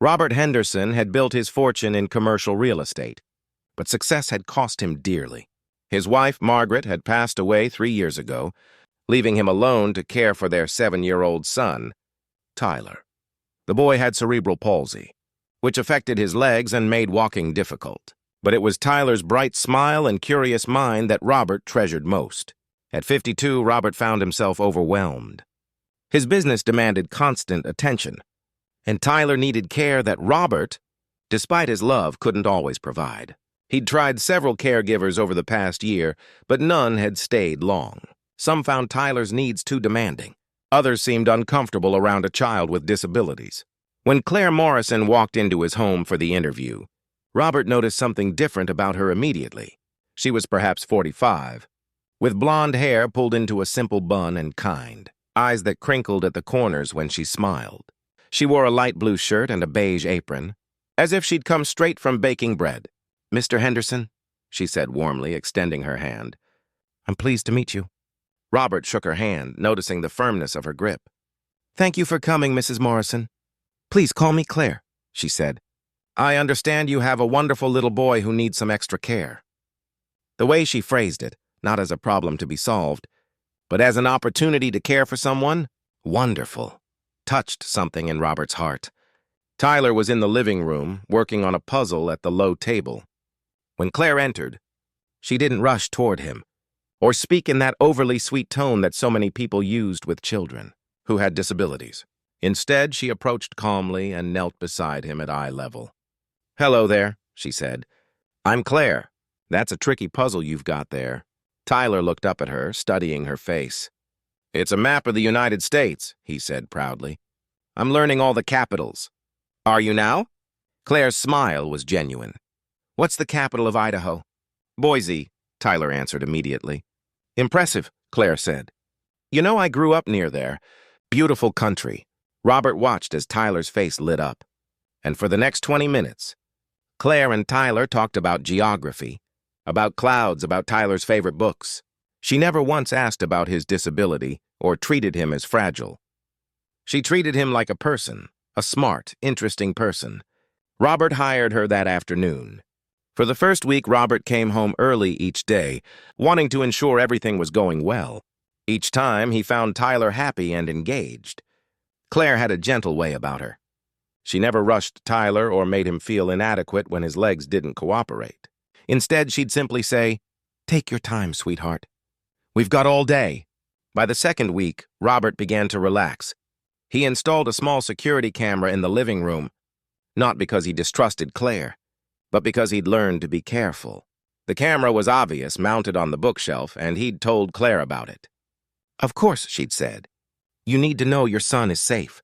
Robert Henderson had built his fortune in commercial real estate, but success had cost him dearly. His wife, Margaret, had passed away 3 years ago, leaving him alone to care for their 7-year-old son, Tyler. The boy had cerebral palsy, which affected his legs and made walking difficult. But it was Tyler's bright smile and curious mind that Robert treasured most. At 52, Robert found himself overwhelmed. His business demanded constant attention, and Tyler needed care that Robert, despite his love, couldn't always provide. He'd tried several caregivers over the past year, but none had stayed long. Some found Tyler's needs too demanding. Others seemed uncomfortable around a child with disabilities. When Claire Morrison walked into his home for the interview, Robert noticed something different about her immediately. She was perhaps 45, with blonde hair pulled into a simple bun and kind, eyes that crinkled at the corners when she smiled. She wore a light blue shirt and a beige apron, as if she'd come straight from baking bread. "Mr. Henderson," she said warmly, extending her hand. "I'm pleased to meet you." Robert shook her hand, noticing the firmness of her grip. "Thank you for coming, Mrs. Morrison. Please call me Claire," she said. "I understand you have a wonderful little boy who needs some extra care." The way she phrased it, not as a problem to be solved, but as an opportunity to care for someone, wonderful, touched something in Robert's heart. Tyler was in the living room, working on a puzzle at the low table. When Claire entered, she didn't rush toward him, or speak in that overly sweet tone that so many people used with children who had disabilities. Instead, she approached calmly and knelt beside him at eye level. "Hello there," she said. "I'm Claire. That's a tricky puzzle you've got there." Tyler looked up at her, studying her face. "It's a map of the United States," he said proudly. "I'm learning all the capitals." "Are you now?" Claire's smile was genuine. "What's the capital of Idaho?" "Boise," Tyler answered immediately. "Impressive," Claire said. "You know, I grew up near there. Beautiful country." Robert watched as Tyler's face lit up. And for the next 20 minutes, Claire and Tyler talked about geography, about clouds, about Tyler's favorite books. She never once asked about his disability or treated him as fragile. She treated him like a person, a smart, interesting person. Robert hired her that afternoon. For the first week, Robert came home early each day, wanting to ensure everything was going well. Each time, he found Tyler happy and engaged. Claire had a gentle way about her. She never rushed Tyler or made him feel inadequate when his legs didn't cooperate. Instead, she'd simply say, "Take your time, sweetheart. We've got all day." By the second week, Robert began to relax. He installed a small security camera in the living room, not because he distrusted Claire, but because he'd learned to be careful. The camera was obvious, mounted on the bookshelf, and he'd told Claire about it. "Of course," she'd said. "You need to know your son is safe."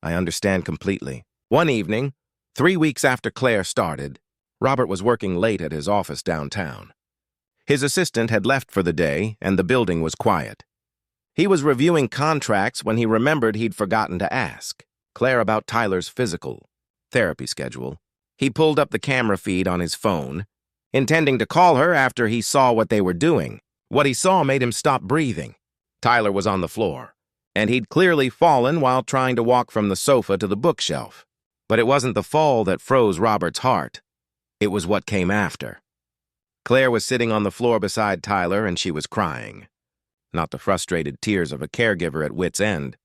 "I understand completely." One evening, 3 weeks after Claire started, Robert was working late at his office downtown. His assistant had left for the day, and the building was quiet. He was reviewing contracts when he remembered he'd forgotten to ask Claire about Tyler's physical therapy schedule. He pulled up the camera feed on his phone, intending to call her after he saw what they were doing. What he saw made him stop breathing. Tyler was on the floor, and he'd clearly fallen while trying to walk from the sofa to the bookshelf. But it wasn't the fall that froze Robert's heart. It was what came after. Claire was sitting on the floor beside Tyler, and she was crying. Not the frustrated tears of a caregiver at wit's end,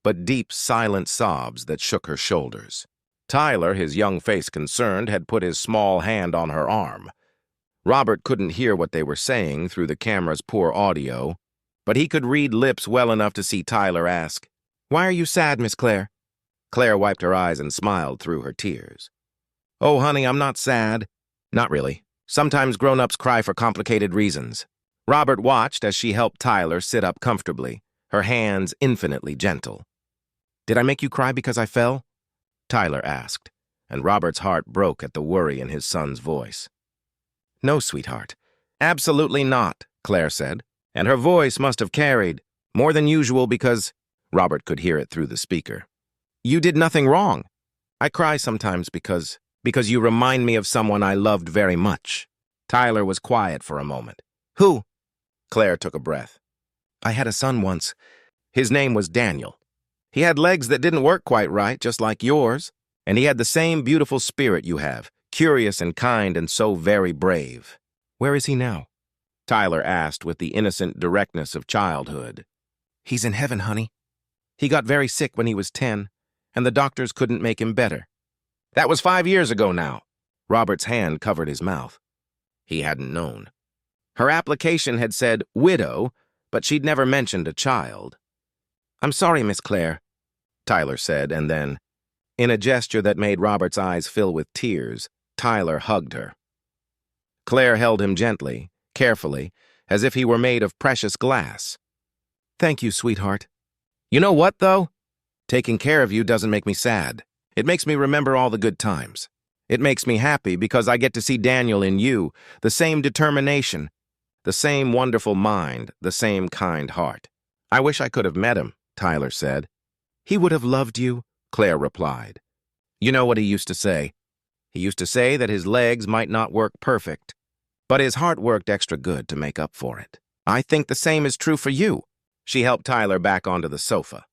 but deep, silent sobs that shook her shoulders. Tyler, his young face concerned, had put his small hand on her arm. Robert couldn't hear what they were saying through the camera's poor audio, but he could read lips well enough to see Tyler ask, "Why are you sad, Miss Claire?" Claire wiped her eyes and smiled through her tears. "Oh, honey, I'm not sad." "Not really. Sometimes grown-ups cry for complicated reasons." Robert watched as she helped Tyler sit up comfortably, her hands infinitely gentle. "Did I make you cry because I fell?" Tyler asked, and Robert's heart broke at the worry in his son's voice. "No, sweetheart. Absolutely not," Claire said, and her voice must have carried more than usual because Robert could hear it through the speaker. "You did nothing wrong. I cry sometimes because you remind me of someone I loved very much." Tyler was quiet for a moment. "Who?" Claire took a breath. "I had a son once. His name was Daniel. He had legs that didn't work quite right, just like yours. And he had the same beautiful spirit you have, curious and kind and so very brave. Where is he now? Tyler asked with the innocent directness of childhood. He's in heaven, honey. He got very sick when he was 10, and the doctors couldn't make him better. That was 5 years ago now. Robert's hand covered his mouth. He hadn't known. Her application had said widow, but she'd never mentioned a child. I'm sorry, Miss Claire, Tyler said, and then, in a gesture that made Robert's eyes fill with tears, Tyler hugged her. Claire held him gently, carefully, as if he were made of precious glass. Thank you, sweetheart. You know what, though? Taking care of you doesn't make me sad. It makes me remember all the good times. It makes me happy because I get to see Daniel in you, the same determination, the same wonderful mind, the same kind heart. I wish I could have met him, Tyler said. He would have loved you, Claire replied. You know what he used to say? He used to say that his legs might not work perfect, but his heart worked extra good to make up for it. I think the same is true for you. She helped Tyler back onto the sofa,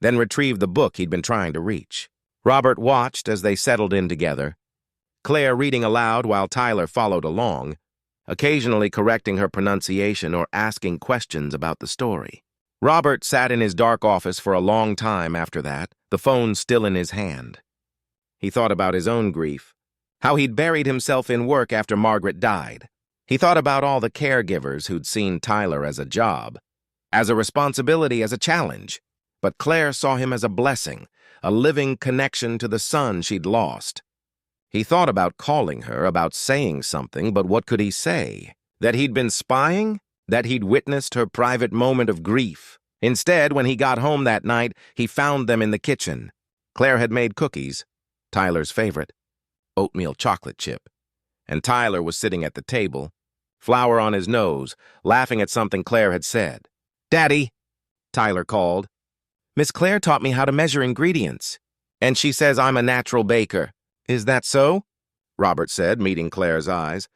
then retrieved the book he'd been trying to reach. Robert watched as they settled in together, Claire reading aloud while Tyler followed along, occasionally correcting her pronunciation or asking questions about the story. Robert sat in his dark office for a long time after that, the phone still in his hand. He thought about his own grief, how he'd buried himself in work after Margaret died. He thought about all the caregivers who'd seen Tyler as a job, as a responsibility, as a challenge. But Claire saw him as a blessing, a living connection to the son she'd lost. He thought about calling her, about saying something, but what could he say? That he'd been spying? That he'd witnessed her private moment of grief? Instead, when he got home that night, he found them in the kitchen. Claire had made cookies, Tyler's favorite, oatmeal chocolate chip. And Tyler was sitting at the table, flour on his nose, laughing at something Claire had said. Daddy, Tyler called. Miss Claire taught me how to measure ingredients, and she says I'm a natural baker. Is that so? Robert said, meeting Claire's eyes.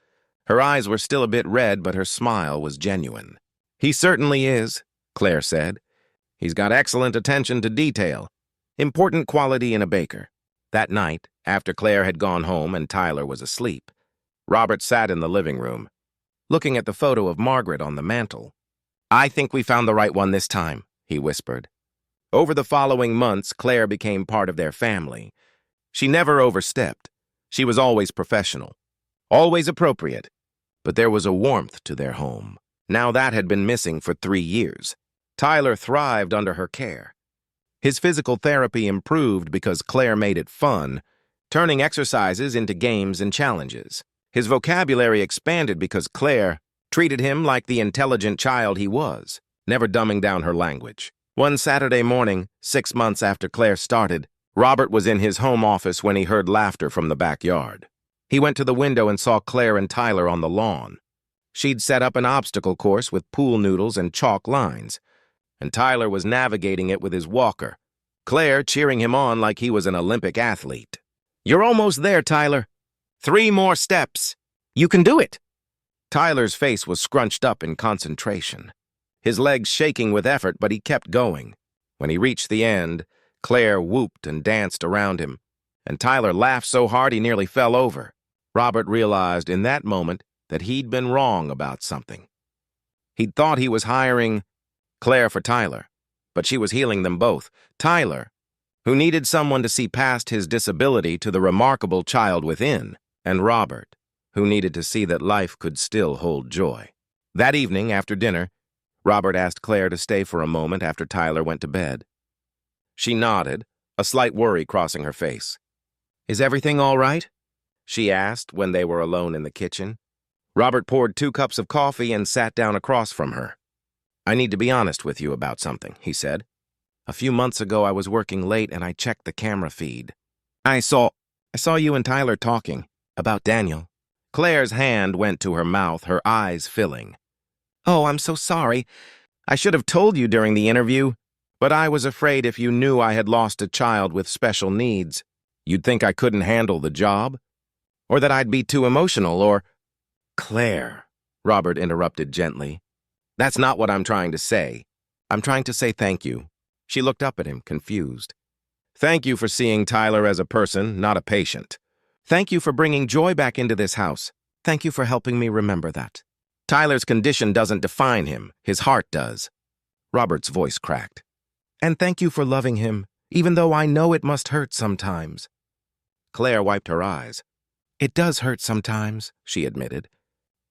Her eyes were still a bit red, but her smile was genuine. He certainly is, Claire said. He's got excellent attention to detail, important quality in a baker. That night, after Claire had gone home and Tyler was asleep, Robert sat in the living room, looking at the photo of Margaret on the mantel. I think we found the right one this time, he whispered. Over the following months, Claire became part of their family. She never overstepped. She was always professional, always appropriate. But there was a warmth to their home. Now that had been missing for 3 years. Tyler thrived under her care. His physical therapy improved because Claire made it fun, turning exercises into games and challenges. His vocabulary expanded because Claire treated him like the intelligent child he was, never dumbing down her language. One Saturday morning, 6 months after Claire started, Robert was in his home office when he heard laughter from the backyard. He went to the window and saw Claire and Tyler on the lawn. She'd set up an obstacle course with pool noodles and chalk lines, and Tyler was navigating it with his walker, Claire cheering him on like he was an Olympic athlete. You're almost there, Tyler. 3 more steps. You can do it. Tyler's face was scrunched up in concentration, his legs shaking with effort, but he kept going. When he reached the end, Claire whooped and danced around him, and Tyler laughed so hard he nearly fell over. Robert realized in that moment that he'd been wrong about something. He'd thought he was hiring Claire for Tyler, but she was healing them both. Tyler, who needed someone to see past his disability to the remarkable child within, and Robert, who needed to see that life could still hold joy. That evening, after dinner, Robert asked Claire to stay for a moment after Tyler went to bed. She nodded, a slight worry crossing her face. Is everything all right? She asked when they were alone in the kitchen. Robert poured 2 cups of coffee and sat down across from her. I need to be honest with you about something, he said. A few months ago, I was working late and I checked the camera feed. I saw you and Tyler talking about Daniel. Claire's hand went to her mouth, her eyes filling. Oh, I'm so sorry. I should have told you during the interview, but I was afraid if you knew I had lost a child with special needs, you'd think I couldn't handle the job, or that I'd be too emotional, or... Claire, Robert interrupted gently. That's not what I'm trying to say. I'm trying to say thank you. She looked up at him, confused. Thank you for seeing Tyler as a person, not a patient. Thank you for bringing joy back into this house. Thank you for helping me remember that. Tyler's condition doesn't define him. His heart does. Robert's voice cracked. And thank you for loving him, even though I know it must hurt sometimes. Claire wiped her eyes. It does hurt sometimes, she admitted.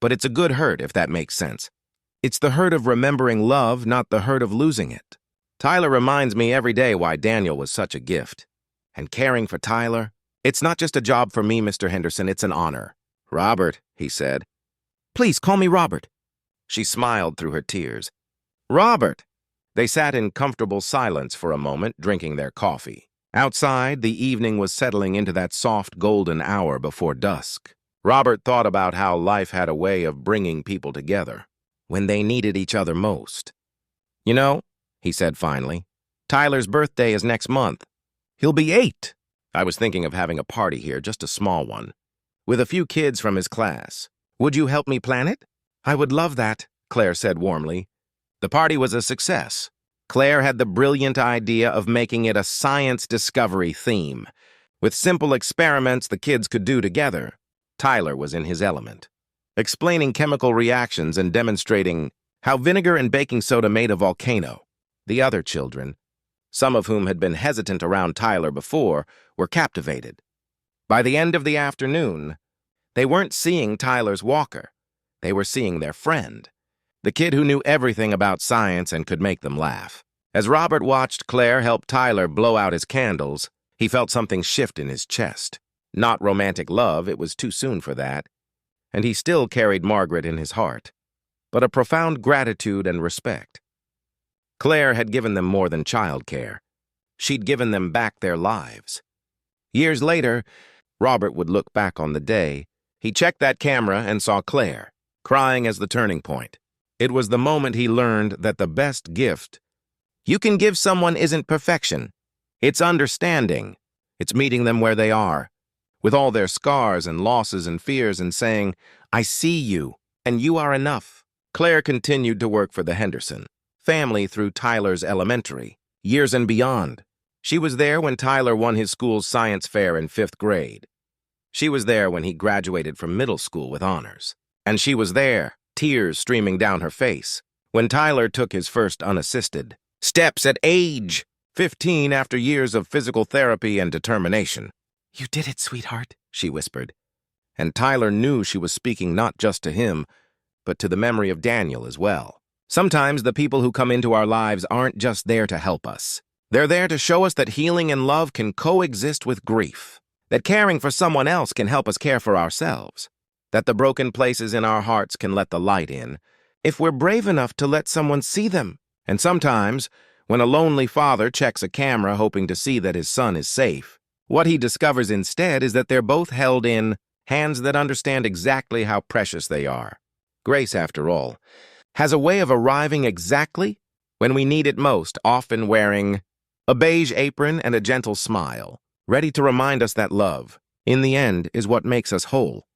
But it's a good hurt, if that makes sense. It's the hurt of remembering love, not the hurt of losing it. Tyler reminds me every day why Daniel was such a gift. And caring for Tyler, it's not just a job for me, Mr. Henderson, it's an honor. Robert, he said. Please call me Robert. She smiled through her tears. Robert! They sat in comfortable silence for a moment, drinking their coffee. Outside, the evening was settling into that soft golden hour before dusk. Robert thought about how life had a way of bringing people together when they needed each other most. You know, he said finally, Tyler's birthday is next month. He'll be 8. I was thinking of having a party here, just a small one, with a few kids from his class. Would you help me plan it? I would love that, Claire said warmly. The party was a success. Claire had the brilliant idea of making it a science discovery theme. With simple experiments the kids could do together, Tyler was in his element, explaining chemical reactions and demonstrating how vinegar and baking soda made a volcano. The other children, some of whom had been hesitant around Tyler before, were captivated. By the end of the afternoon, they weren't seeing Tyler's walker. They were seeing their friend, the kid who knew everything about science and could make them laugh. As Robert watched Claire help Tyler blow out his candles, he felt something shift in his chest. Not romantic love, it was too soon for that, and he still carried Margaret in his heart, but a profound gratitude and respect. Claire had given them more than childcare. She'd given them back their lives. Years later, Robert would look back on the day. He checked that camera and saw Claire, crying as the turning point. It was the moment he learned that the best gift you can give someone isn't perfection. It's understanding. It's meeting them where they are, with all their scars and losses and fears, and saying, I see you, and you are enough. Claire continued to work for the Henderson family through Tyler's elementary, years and beyond. She was there when Tyler won his school's science fair in 5th grade. She was there when he graduated from middle school with honors. And she was there, tears streaming down her face, when Tyler took his first unassisted steps at age 15 after years of physical therapy and determination. You did it, sweetheart, she whispered. And Tyler knew she was speaking not just to him, but to the memory of Daniel as well. Sometimes the people who come into our lives aren't just there to help us. They're there to show us that healing and love can coexist with grief, that caring for someone else can help us care for ourselves, that the broken places in our hearts can let the light in, if we're brave enough to let someone see them. And sometimes, when a lonely father checks a camera hoping to see that his son is safe, what he discovers instead is that they're both held in hands that understand exactly how precious they are. Grace, after all, has a way of arriving exactly when we need it most, often wearing a beige apron and a gentle smile, ready to remind us that love, in the end, is what makes us whole.